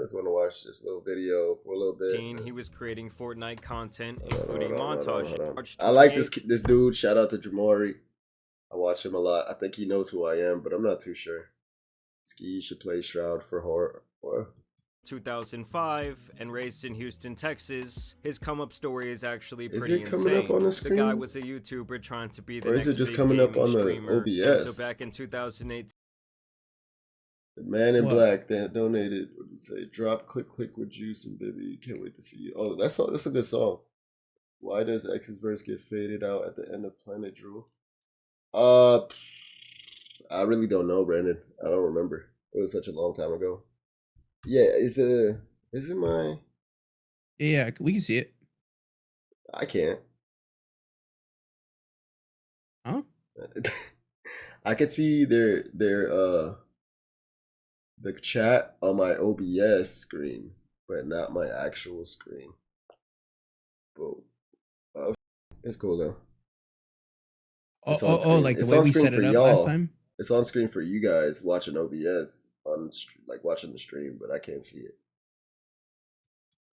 just want to watch this little video for a little bit. He was creating Fortnite content, including montages. I like this dude. Shout out to Jamori. I watch him a lot. I think he knows who I am, but I'm not too sure. Ski, you should play Shroud for horror. 2005 and raised in Houston, Texas. His come-up story is actually pretty insane. Is it coming up on the screen? The guy was a YouTuber trying to be the next big gaming streamer. Or is it just coming up on the OBS? So back in 2008. The man in black that donated, what did he say? Drop, click with juice and baby. Can't wait to see you. Oh, that's a good song. Why does X's verse get faded out at the end of Planet Drew? I really don't know, Brandon. I don't remember. It was such a long time ago. Yeah, is it my? Yeah, we can see it. I can't. Huh? I could see their the chat on my OBS screen, but not my actual screen. But it's cool though. Like the way we set it up last time? It's on screen for you guys watching OBS, watching the stream, but I can't see it.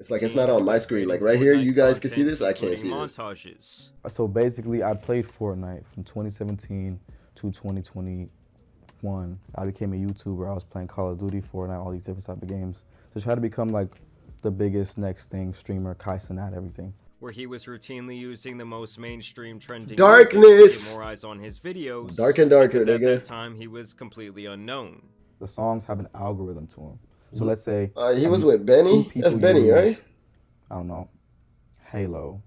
It's like it's not on my screen. Like right here, you guys can see this. I can't see this. So basically, I played Fortnite from 2017 to 2021. I became a YouTuber. I was playing Call of Duty, Fortnite, all these different type of games. To try to become like the biggest next thing, streamer, Kai Cenat, everything. Where he was routinely using the most mainstream trending darkness to get more eyes on his videos. Dark and darker, At nigga. that time, he was completely unknown. The songs have an algorithm to them. So let's say he was with Benny. That's Benny, right? I don't know. Halo,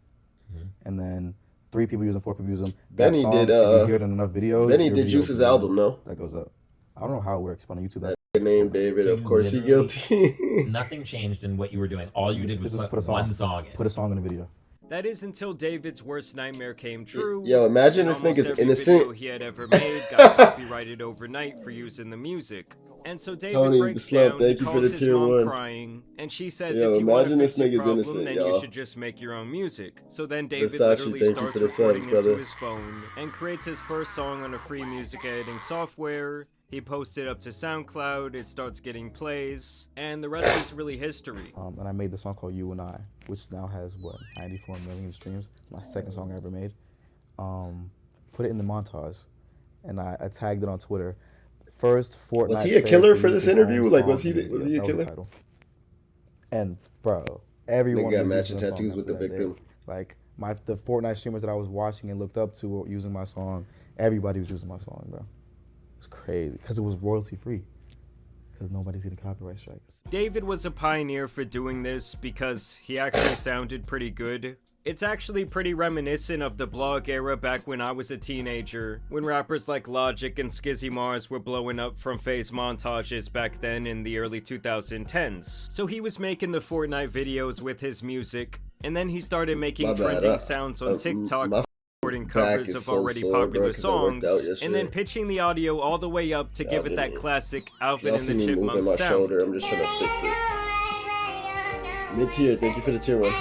and then 3 people use them, 4 people use them. Benny song, did. You hear it in enough videos. Benny did Juice's album, no? That goes up. I don't know how it works, but on YouTube, that's name David. So of course, he guilty. Nothing changed in what you were doing. All you did was put one song in. Put a song in the video. That is until David's worst nightmare came true. Yo, imagine this nigga's innocent. Video he had ever made got copyrighted overnight for using the music. And so David breaks down, thank you for the his tier mom 1. crying, and she says, yo, if you want to this fix your nigga's problem, innocent, then y'all. you should just make your own music. So then David Versace, literally thank you starts for the recording subs, brother. into his phone and creates his first song on a free music editing software. He posts it up to SoundCloud, it starts getting plays, and the rest is really history. And I made the song called You and I, which now has, 94 million streams. My second song I ever made. Put it in the montage, and I tagged it on Twitter. First Fortnite. Was he a killer for this interview? Like, was he a killer? And bro, everyone got matching tattoos with the victim. Like the Fortnite streamers that I was watching and looked up to were using my song. Everybody was using my song, bro. It's crazy because it was royalty free. Because nobody's getting copyright strikes. David was a pioneer for doing this because he actually sounded pretty good. It's actually pretty reminiscent of the blog era back when I was a teenager, when rappers like Logic and Skizzy Mars were blowing up from phase montages back then in the early 2010s. So he was making the Fortnite videos with his music, and then he started making trending sounds on TikTok, recording covers of already popular songs, and then pitching the audio all the way up to give it that classic Alvin and the Chipmunks sound. Shoulder. I'm just trying to fix it. Mid-tier, thank you for the tier 1.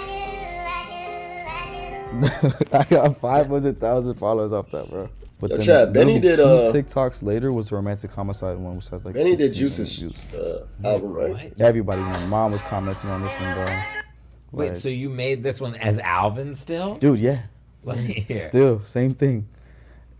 I got 500,000 followers off that, bro. But yo, Chad, Benny did 2 TikToks later was the romantic homicide one, which has like Benny did Juice's album, right? Everybody, my mom was commenting on this one, bro. Wait, so you made this one as Alvin still? Dude, yeah. Still, same thing.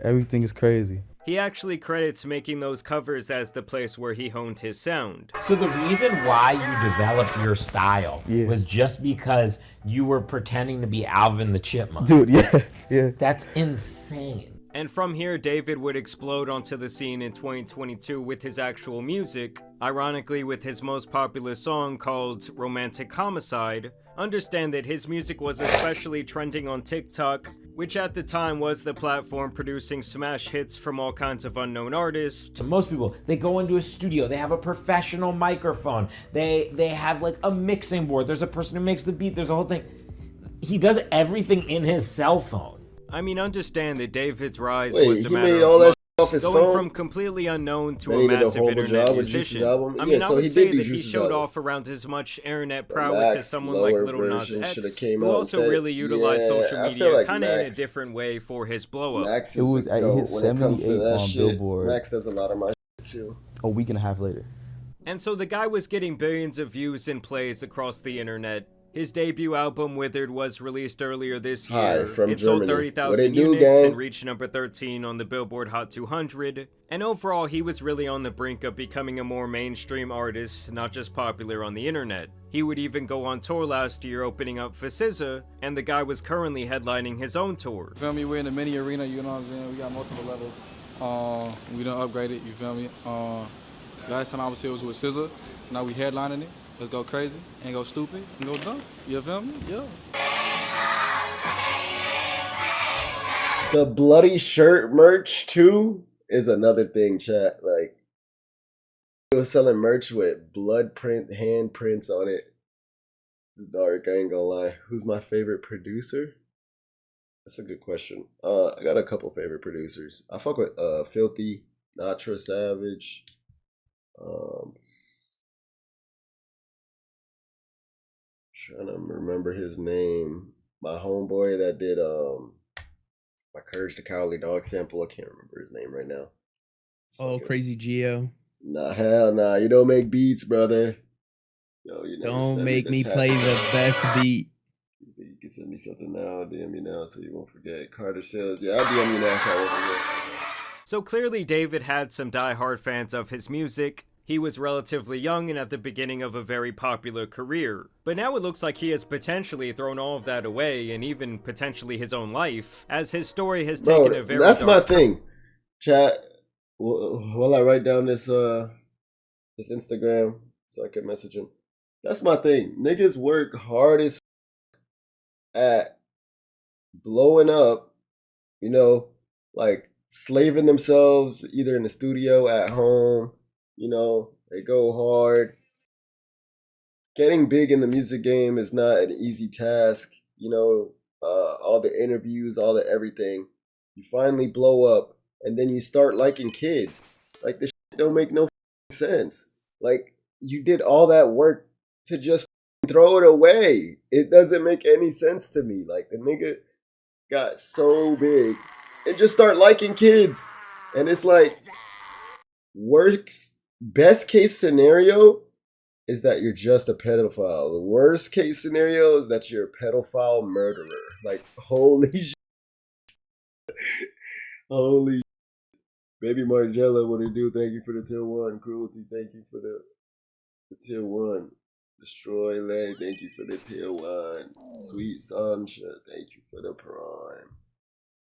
Everything is crazy. He actually credits making those covers as the place where he honed his sound. So the reason why you developed your style was just because you were pretending to be Alvin the Chipmunk. Dude, yeah. That's insane. And from here, David would explode onto the scene in 2022 with his actual music, ironically with his most popular song called Romantic Homicide. Understand that his music was especially trending on TikTok, which at the time was the platform producing smash hits from all kinds of unknown artists. To most people, they go into a studio, they have a professional microphone, they have like a mixing board, there's a person who makes the beat, there's a whole thing. He does everything in his cell phone. I mean, understand that David's rise was a matter made all of that off his going phone? from completely unknown to Then a he did a massive horrible internet job with Juice's musician. album. I Yeah, mean, so I would he say did do that he Juice's showed album. off around as much internet The prowess as Max someone like lower Little Nas version X, shoulda came who out also instead. really utilized Yeah, social I media feel like kind of in a Max- different way for his blow up. Max It is was the he GOAT hit when it comes to 78 that on shit. Billboard. Max does a lot of my shit too. A week and a half later. And so the guy was getting billions of views and plays across the internet. His debut album, Withered, was released earlier this year. It sold 30,000 units and reached number 13 on the Billboard Hot 200. And overall, he was really on the brink of becoming a more mainstream artist, not just popular on the internet. He would even go on tour last year, opening up for SZA, and the guy was currently headlining his own tour. You feel me? We're in a mini arena, you know what I'm saying? We got multiple levels. We done upgraded, you feel me? Last time I was here was with SZA. Now we headlining it. Let's go crazy, and go stupid, and go dumb. You feel me? Yeah. The bloody shirt merch too is another thing, chat. Like, it was selling merch with blood print, handprints on it. It's dark, I ain't gonna lie. Who's my favorite producer? That's a good question. I got a couple favorite producers. I fuck with Filthy, Natra Savage. Trying to remember his name. My homeboy that did my Courage the Cowardly Dog sample. I can't remember his name right now. Crazy Geo. Nah, hell nah. You don't make beats, brother. Yo, you don't make me play the best beat. You can send me something now. DM me now so you won't forget. Carter Sales. Yeah, I'll DM you now so I won't forget. So clearly David had some die-hard fans of his music. He was relatively young and at the beginning of a very popular career. But now it looks like he has potentially thrown all of that away, and even potentially his own life, as his story has taken a very that's my thing. Chat, while I write down this Instagram so I can message him. That's my thing. Niggas work hard as at blowing up, you know, like slaving themselves either in the studio, at home. You know, they go hard. Getting big in the music game is not an easy task. You know, all the interviews, all the everything. You finally blow up, and then you start liking kids. Like, this shit don't make no sense. Like, you did all that work to just throw it away. It doesn't make any sense to me. Like, the nigga got so big and just start liking kids. And it's like, best case scenario is that you're just a pedophile. The worst case scenario is that you're a pedophile murderer. Like, holy shit. Holy shit. Baby Margella, what do you do? Thank you for the tier 1. Cruelty, thank you for the tier 1. Destroy Leg, thank you for the tier 1. Sweet Sunshine, thank you for the prime.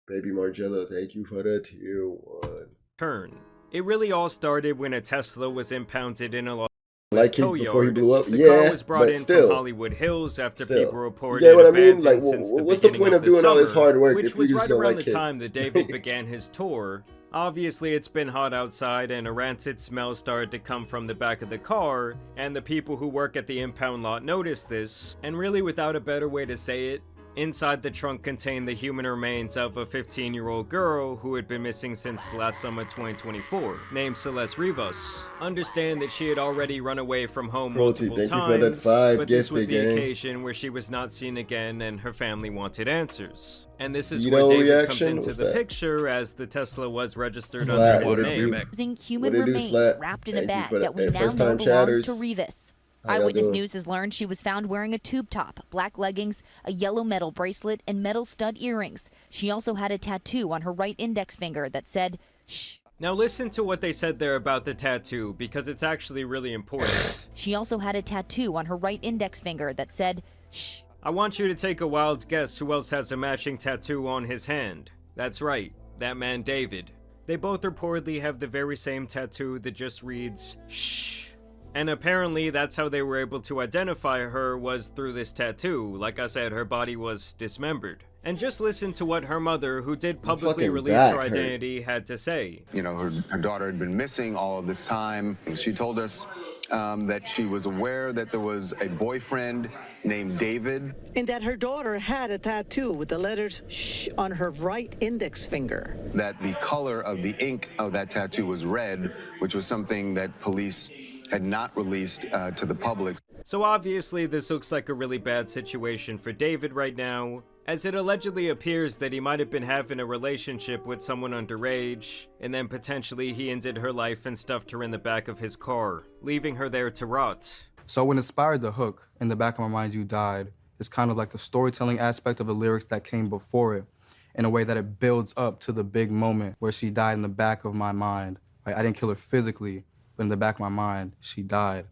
Baby Margella, thank you for the tier 1. Turn. It really all started when a Tesla was impounded in a Los Like kids before he blew up? The Yeah, car was brought but in still. from Hollywood Hills after people reported You get what I mean? Like, since what's the point of doing all this hard work which if you was just right don't around like the kids? time that David began his tour. Obviously, it's been hot outside and a rancid smell started to come from the back of the car, and the people who work at the impound lot noticed this, and really without a better way to say it, inside the trunk contained the human remains of a 15-year-old girl who had been missing since last summer 2024, named Celeste Rivas. Understand that she had already run away from home multiple times, but this was the occasion where she was not seen again and her family wanted answers. And this is where David comes into the picture, as the Tesla was registered under his name. Using human remains wrapped in a bag that we now know belonged to Rivas. Eyewitness News has learned she was found wearing a tube top, black leggings, a yellow metal bracelet, and metal stud earrings. She also had a tattoo on her right index finger that said, "Shh." Now listen to what they said there about the tattoo, because it's actually really important. She also had a tattoo on her right index finger that said, "Shh." I want you to take a wild guess who else has a matching tattoo on his hand. That's right, that man David. They both reportedly have the very same tattoo that just reads, "Shh." And apparently that's how they were able to identify her, was through this tattoo. Like I said, her body was dismembered. And just listen to what her mother, who did publicly release her identity, had to say. You know, her daughter had been missing all of this time. She told us that she was aware that there was a boyfriend named David. And that her daughter had a tattoo with the letters "shh" on her right index finger. That the color of the ink of that tattoo was red, which was something that police had not released to the public. So obviously this looks like a really bad situation for David right now. as it allegedly appears that he might have been having a relationship with someone underage, and then potentially he ended her life and stuffed her in the back of his car, leaving her there to rot. So what inspired the hook, "In the Back of My Mind You Died," is kind of like the storytelling aspect of the lyrics that came before it, in a way that it builds up to the big moment where she died in the back of my mind. Like, I didn't kill her physically, but in the back of my mind, she died.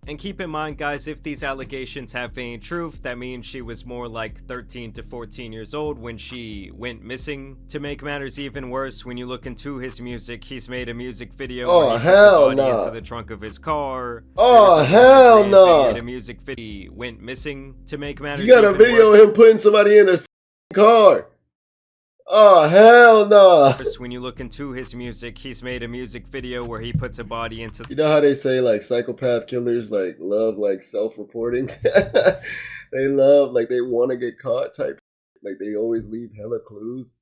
And keep in mind, guys, if these allegations have any truth, that means she was more like 13 to 14 years old when she went missing. To make matters even worse, when you look into his music, he's made a music video where he put the body into the trunk of his car. Oh, hell no! He made a music video, he went missing. To make matters you got a video of him putting somebody in a car. Oh, hell no. When you look into his music, he's made a music video where he puts a body into... You know how they say, like, psychopath killers, like, love, like, self-reporting? They love, like, they want to get caught type. Like, they always leave hella clues.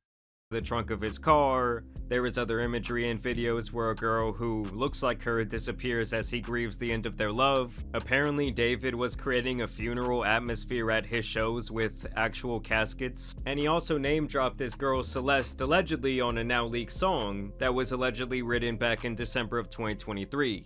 The trunk of his car. There is other imagery and videos where a girl who looks like her disappears as he grieves the end of their love. Apparently, David was creating a funeral atmosphere at his shows with actual caskets, and he also name-dropped this girl Celeste allegedly on a now-leaked song that was allegedly written back in December of 2023.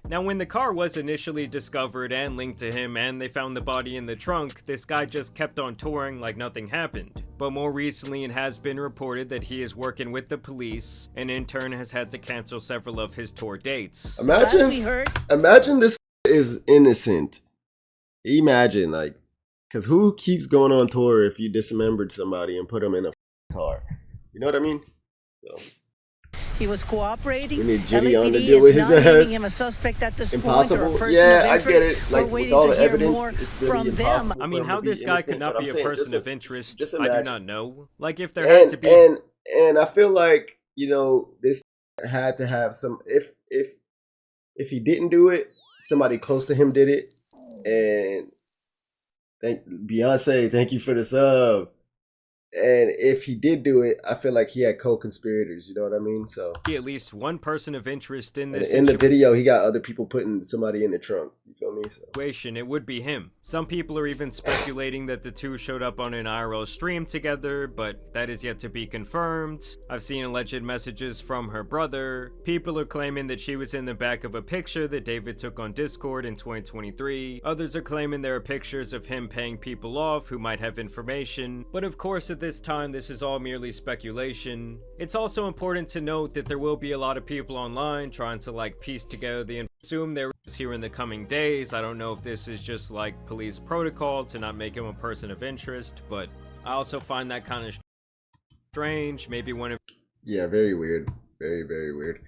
Now, when the car was initially discovered and linked to him and they found the body in the trunk, this guy just kept on touring like nothing happened. But more recently, it has been reported that he is working with the police and in turn has had to cancel several of his tour dates. Imagine this is innocent. Imagine, like, because who keeps going on tour if you dismembered somebody and put them in a car? You know what I mean? So. He was cooperating. We need Jitty on to deal with his ass. Him a suspect at this impossible. Point or a yeah, I get it. Like with all the evidence, it's really impossible. I mean, how this guy could not be a person of interest, I do not know. Like, if there had to be, and I feel like, you know, this had to have some. If he didn't do it, somebody close to him did it. And Beyonce, thank you for the sub. And if he did do it, I feel like he had co-conspirators, you know what I mean? So at least one person of interest in this in the video, he got other people putting somebody in the trunk. You feel me? Situation, it would be him. Some people are even speculating that the two showed up on an IRL stream together, but that is yet to be confirmed. I've seen alleged messages from her brother. People are claiming that she was in the back of a picture that David took on Discord in 2023. Others are claiming there are pictures of him paying people off who might have information. But of course, at this time, this is all merely speculation. It's also important to note that there will be a lot of people online trying to like piece together the assume there is here in the coming days. I don't know if this is just like police protocol to not make him a person of interest, but I also find that kind of strange. Maybe one of very weird, very weird.